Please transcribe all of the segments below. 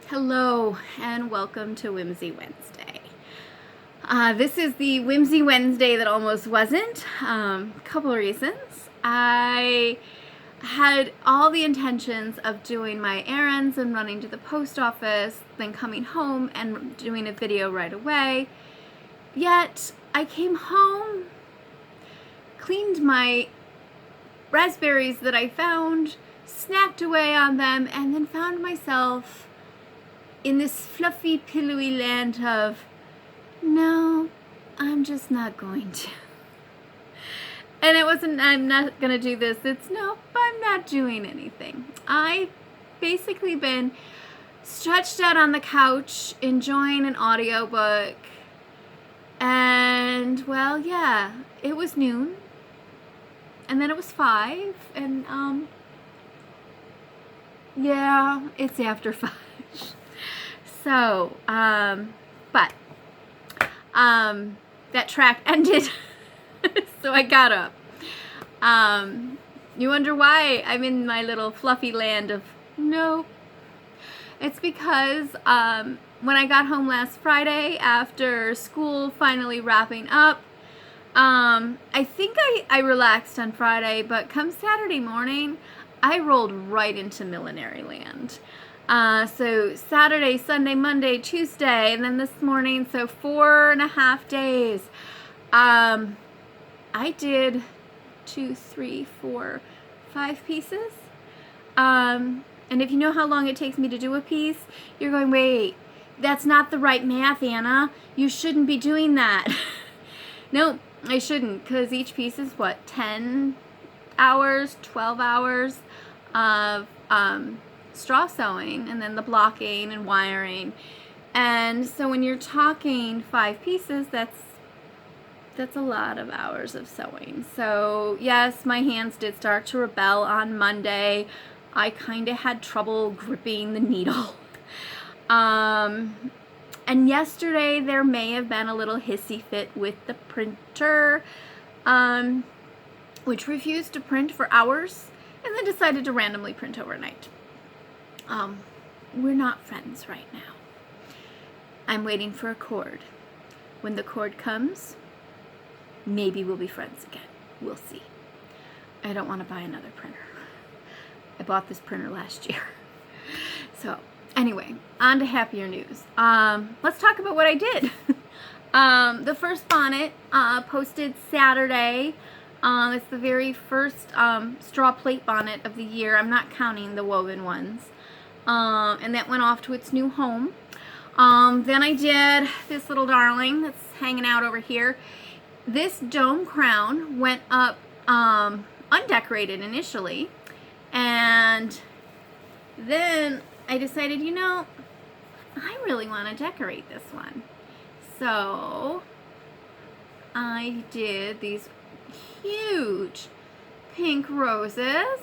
Hello and welcome to Whimsy Wednesday. This is the Whimsy Wednesday that almost wasn't. Couple of reasons. I had all the intentions of doing my errands and running to the post office, then coming home and doing a video right away. Yet I came home, cleaned my raspberries that I found, snacked away on them, and then found myself in this fluffy, pillowy land of, no, I'm just not going to. And it wasn't, I'm not going to do this. It's, nope, I'm not doing anything. I've basically been stretched out on the couch, enjoying an audiobook. And, well, yeah, it was noon. And then it was 5. And, yeah, it's after 5. So, but that track ended, so I got up. You wonder why I'm in my little fluffy land of no. It's because when I got home last Friday after school finally wrapping up, I think I relaxed on Friday, but come Saturday morning, I rolled right into millinery land. So Saturday, Sunday, Monday, Tuesday, and then this morning, so 4.5 days. I did 2, 3, 4, 5 pieces. And if you know how long it takes me to do a piece, you're going, wait, that's not the right math, Anna. You shouldn't be doing that. No, I shouldn't, because each piece is what, 10 hours, 12 hours of, straw sewing, and then the blocking and wiring. And so when you're talking 5 pieces, that's a lot of hours of sewing. So yes, my hands did start to rebel on Monday. I kind of had trouble gripping the needle. And yesterday there may have been a little hissy fit with the printer, which refused to print for hours and then decided to randomly print overnight. We're not friends right now. I'm waiting for a cord. When the cord comes, maybe we'll be friends again. We'll see. I don't want to buy another printer. I bought this printer last year. So, anyway, on to happier news. Let's talk about what I did. The first bonnet posted Saturday. It's the very first straw plate bonnet of the year. I'm not counting the woven ones. And that went off to its new home. Then I did this little darling that's hanging out over here. This dome crown went up undecorated initially, and then I decided, you know, I really want to decorate this one. So I did these huge pink roses.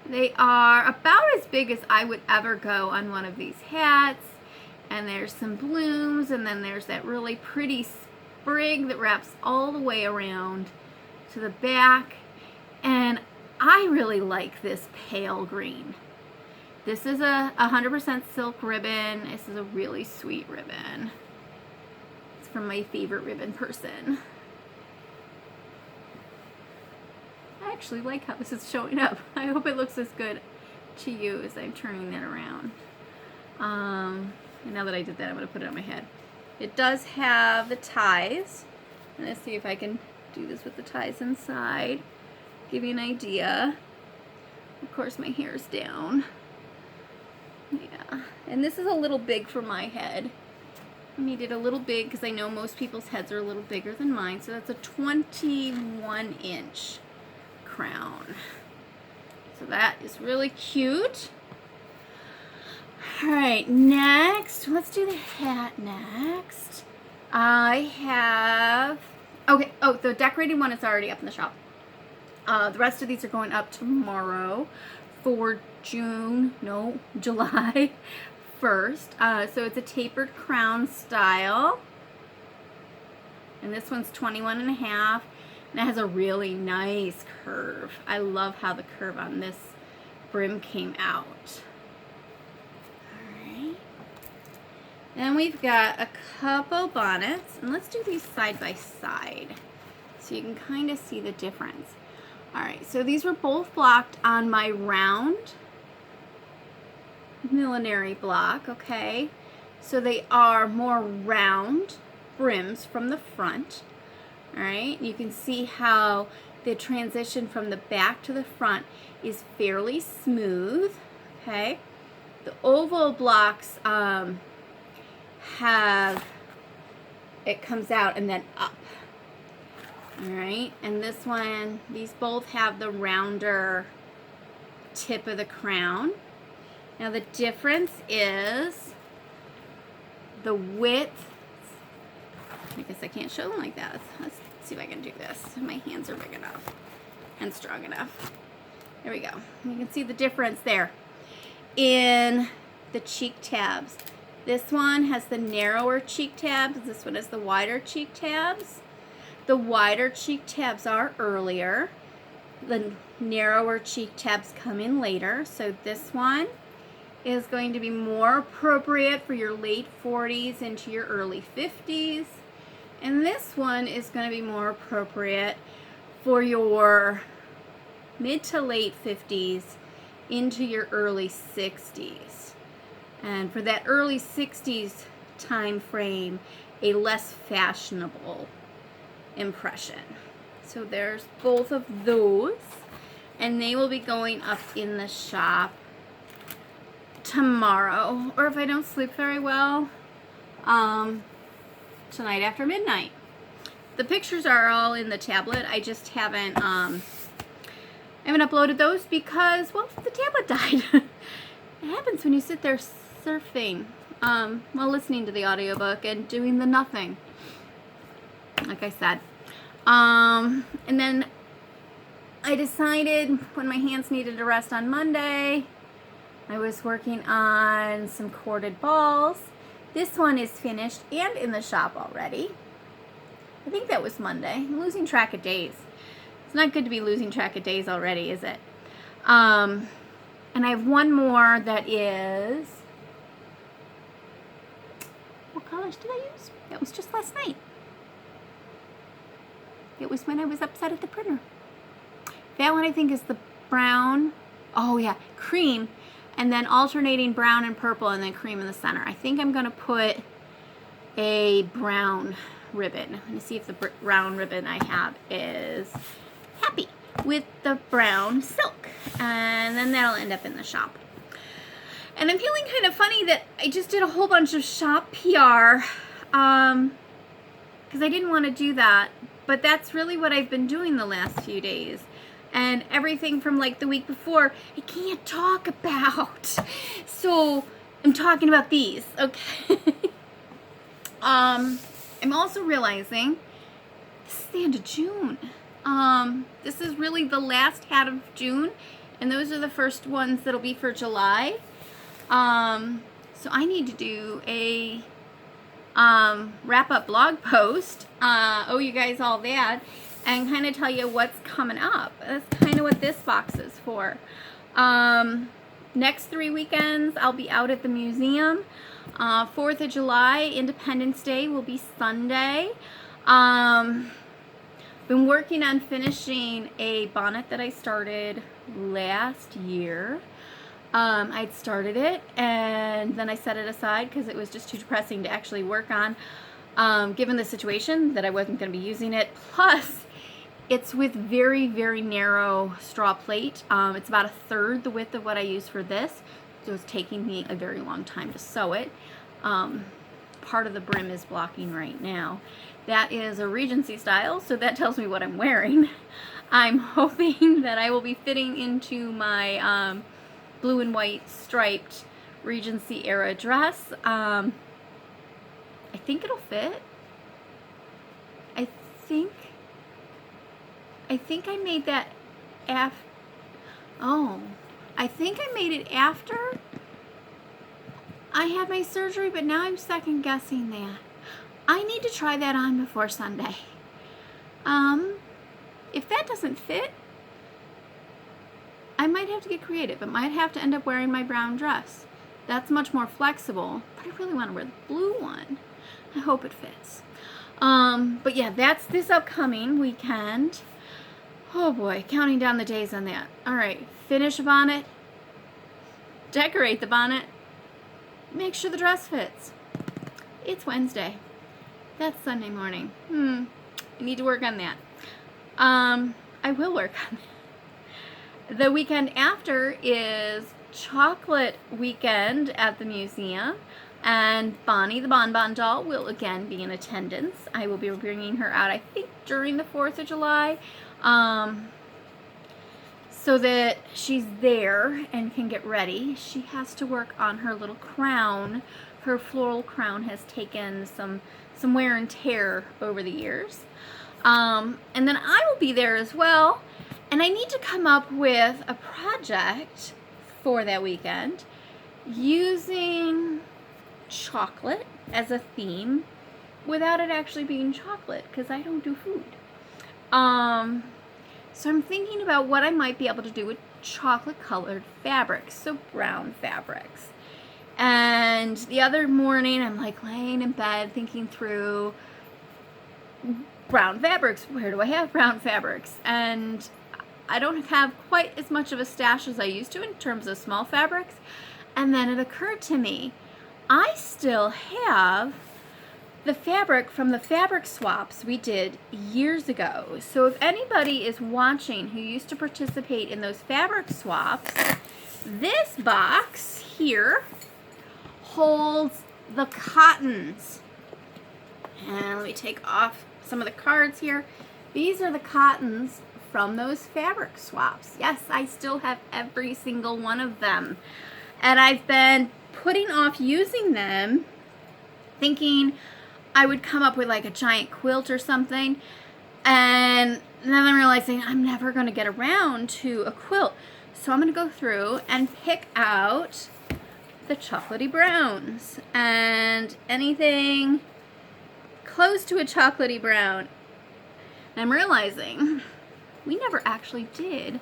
They are about as big as I would ever go on one of these hats. And there's some blooms, and then there's that really pretty sprig that wraps all the way around to the back. And I really like this pale green. This is a 100% silk ribbon. This is a really sweet ribbon. It's from my favorite ribbon person. I actually like how this is showing up. I hope it looks as good to you as I'm turning that around. And now that I did that, I'm going to put it on my head. It does have the ties. Let's see if I can do this with the ties inside. Give you an idea. Of course, my hair's down. Yeah. And this is a little big for my head. I made it a little big because I know most people's heads are a little bigger than mine. So that's a 21-inch crown. So that is really cute. All right, next, let's do the hat next. I have, okay, oh, the decorated one is already up in the shop. The rest of these are going up tomorrow for July 1st. So it's a tapered crown style. And this one's 21.5. And it has a really nice curve. I love how the curve on this brim came out. Alright. Then we've got a couple bonnets, and let's do these side by side so you can kind of see the difference. All right, so these were both blocked on my round millinery block, okay? So they are more round brims from the front, all right? You can see how the transition from the back to the front is fairly smooth, okay? The oval blocks have, it comes out and then up. All right, and this one, these both have the rounder tip of the crown. Now the difference is the width. I guess I can't show them like that. Let's see if I can do this. My hands are big enough and strong enough. There we go. You can see the difference there in the cheek tabs. This one has the narrower cheek tabs. This one has the wider cheek tabs. The wider cheek tabs are earlier. The narrower cheek tabs come in later. So this one is going to be more appropriate for your late 40s into your early 50s. And this one is going to be more appropriate for your mid to late 50s into your early 60s. And for that early 60s time frame, a less fashionable impression. So there's both of those, and they will be going up in the shop tomorrow, or if I don't sleep very well, tonight after midnight. The pictures are all in the tablet. I just haven't uploaded those because, well, the tablet died. It happens when you sit there surfing while listening to the audiobook and doing the nothing, like I said. And then I decided when my hands needed a rest on Monday, I was working on some corded balls. This one is finished and in the shop already. I think that was Monday. I'm losing track of days. It's not good to be losing track of days already, is it? And I have one more that is, what colors did I use? That was just last night. It was when I was upset at the printer. That one I think is the brown, oh yeah, cream, and then alternating brown and purple and then cream in the center. I think I'm gonna put a brown ribbon. I'm gonna see if the brown ribbon I have is happy with the brown silk, and then that'll end up in the shop. And I'm feeling kind of funny that I just did a whole bunch of shop PR because I didn't want to do that, but that's really what I've been doing the last few days. And everything from like the week before, I can't talk about. So I'm talking about these, okay? I'm also realizing this is the end of June. This is really the last hat of June, and those are the first ones that'll be for July. So I need to do a wrap-up blog post, owe you guys all that, and kind of tell you what's coming up. That's kind of what this box is for. Next 3 weekends, I'll be out at the museum. 4th of July, Independence Day will be Sunday. Been working on finishing a bonnet that I started last year. I'd started it and then I set it aside because it was just too depressing to actually work on, given the situation that I wasn't going to be using it. Plus, it's with very, very narrow straw plate. It's about 1/3 the width of what I use for this, so it's taking me a very long time to sew it. Part of the brim is blocking right now. That is a Regency style, so that tells me what I'm wearing. I'm hoping that I will be fitting into my blue and white striped Regency era dress. I think it'll fit. I think I made that I think I made it after I had my surgery, but now I'm second guessing that. I need to try that on before Sunday. If that doesn't fit, I might have to get creative. I might have to end up wearing my brown dress. That's much more flexible, but I really want to wear the blue one. I hope it fits. But yeah, that's this upcoming weekend. Oh boy, counting down the days on that. All right, finish a bonnet, decorate the bonnet, make sure the dress fits. It's Wednesday. That's Sunday morning. I need to work on that. I will work on that. The weekend after is chocolate weekend at the museum, and Bonnie the Bonbon doll will again be in attendance. I will be bringing her out, I think, during the 4th of July, so that she's there and can get ready. She has to work on her little crown. Her floral crown has taken some wear and tear over the years. And then I will be there as well, and I need to come up with a project for that weekend using chocolate as a theme without it actually being chocolate, because I don't do food. So I'm thinking about what I might be able to do with chocolate colored fabrics, so brown fabrics. And the other morning I'm like laying in bed thinking through brown fabrics. Where do I have brown fabrics? And I don't have quite as much of a stash as I used to in terms of small fabrics. And then it occurred to me, I still have the fabric from the fabric swaps we did years ago. So if anybody is watching who used to participate in those fabric swaps, this box here holds the cottons. And let me take off some of the cards here. These are the cottons from those fabric swaps. Yes, I still have every single one of them. And I've been putting off using them, thinking I would come up with like a giant quilt or something. And then I'm realizing I'm never going to get around to a quilt. So I'm going to go through and pick out the chocolatey browns and anything close to a chocolatey brown. And I'm realizing we never actually did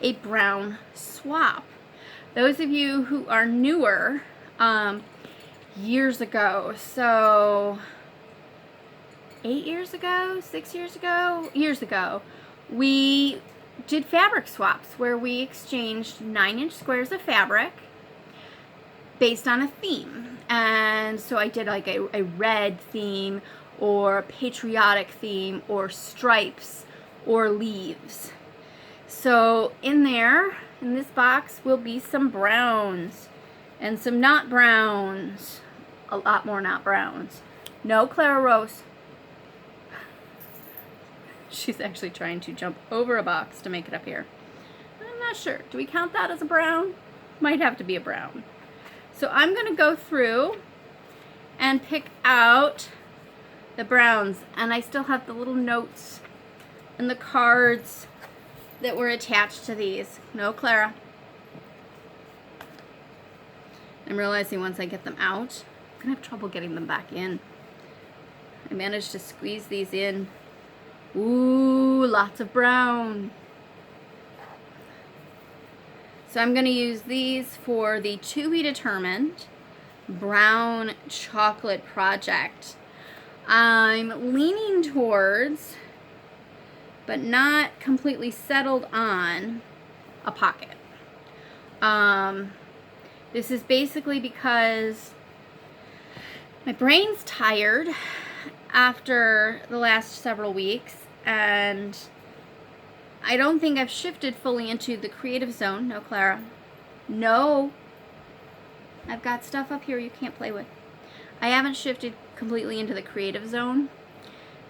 a brown swap. Those of you who are newer, years ago, so 8 years ago, 6 years ago, we did fabric swaps where we exchanged 9-inch squares of fabric based on a theme. And so I did like a red theme or a patriotic theme or stripes or leaves. So in there, in this box, will be some browns and some not browns. A lot more not browns. No Clara Rose. She's actually trying to jump over a box to make it up here. I'm not sure. Do we count that as a brown? Might have to be a brown. So I'm going to go through and pick out the browns. And I still have the little notes and the cards that were attached to these. No Clara. I'm realizing once I get them out, I'm going to have trouble getting them back in. I managed to squeeze these in. Ooh, lots of brown. So I'm going to use these for the to be determined brown chocolate project. I'm leaning towards, but not completely settled on, a pocket. This is basically because my brain's tired after the last several weeks, and I don't think I've shifted fully into the creative zone. No, Clara. No. I've got stuff up here you can't play with. I haven't shifted completely into the creative zone,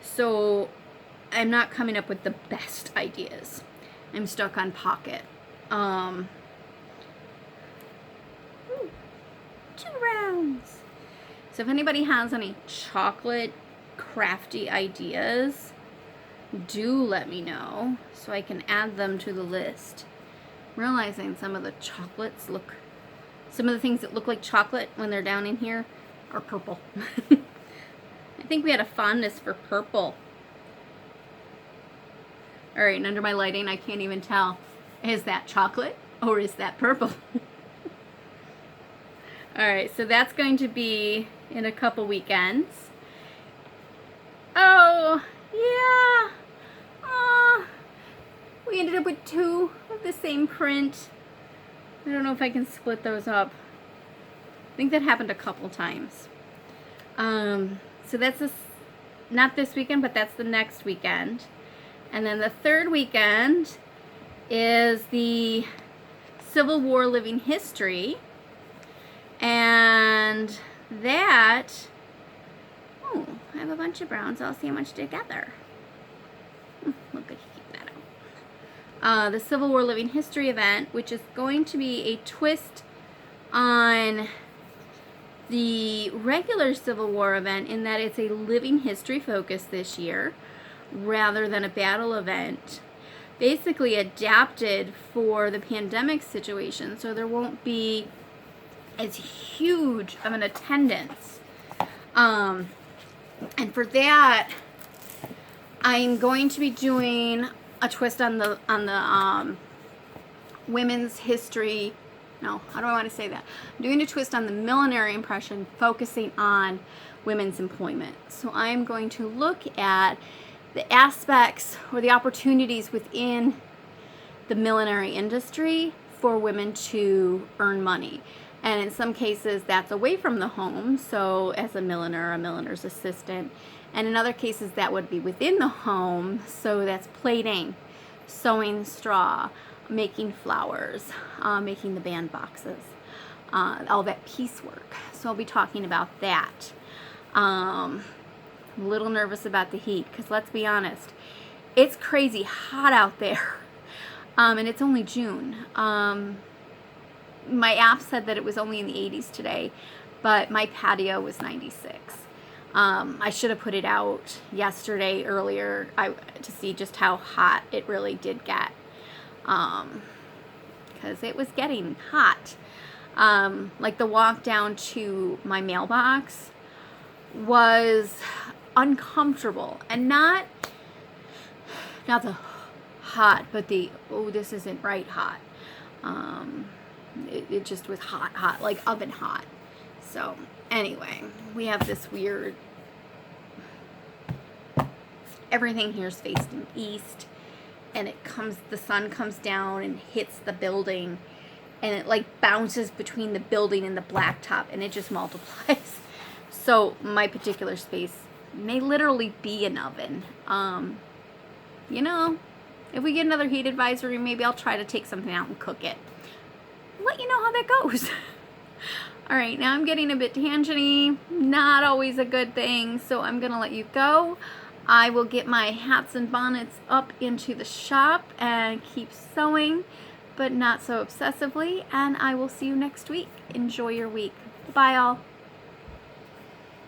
so I'm not coming up with the best ideas. I'm stuck on pocket. Ooh, 2 rounds. So if anybody has any chocolate crafty ideas, do let me know so I can add them to the list. I'm realizing some of the things that look like chocolate when they're down in here are purple. I think we had a fondness for purple. Alright, and under my lighting I can't even tell. Is that chocolate or is that purple? Alright, so that's going to be in a couple weekends. Oh, yeah. We ended up with 2 of the same print. I don't know if I can split those up. I think that happened a couple times. So that's not this weekend, but that's the next weekend. And then the third weekend is the Civil War Living History. And that, oh, I have a bunch of browns. I'll see how much together. Look good, keep that out. The Civil War Living History event, which is going to be a twist on the regular Civil War event in that it's a living history focus this year rather than a battle event. Basically adapted for the pandemic situation, so there won't be as huge of an attendance. And for that, I'm going to be doing a twist on the women's history. No, I don't want to say that. I'm doing a twist on the millinery impression, focusing on women's employment. So I'm going to look at the aspects or the opportunities within the millinery industry for women to earn money. And in some cases, that's away from the home, so as a milliner, a milliner's assistant. And in other cases, that would be within the home, so that's plaiting, sewing straw, making flowers, making the bandboxes, all that piecework. So I'll be talking about that. I'm a little nervous about the heat, because let's be honest, it's crazy hot out there. And it's only June. My app said that it was only in the 80s today, but my patio was 96. I should have put it out earlier to see just how hot it really did get, because it was getting hot. Like the walk down to my mailbox was uncomfortable, and not the hot, but the, oh, this isn't right hot. It just was hot, like oven hot. So anyway, we have this weird, everything here is facing east, and the sun comes down and hits the building, and it like bounces between the building and the blacktop, and it just multiplies. So my particular space may literally be an oven. You know, if we get another heat advisory, maybe I'll try to take something out and cook it. Let you know how that goes. All right, now I'm getting a bit tangenty, not always a good thing, so I'm gonna let you go. I will get my hats and bonnets up into the shop and keep sewing, but not so obsessively, and I will see you next week. Enjoy your week. Bye all.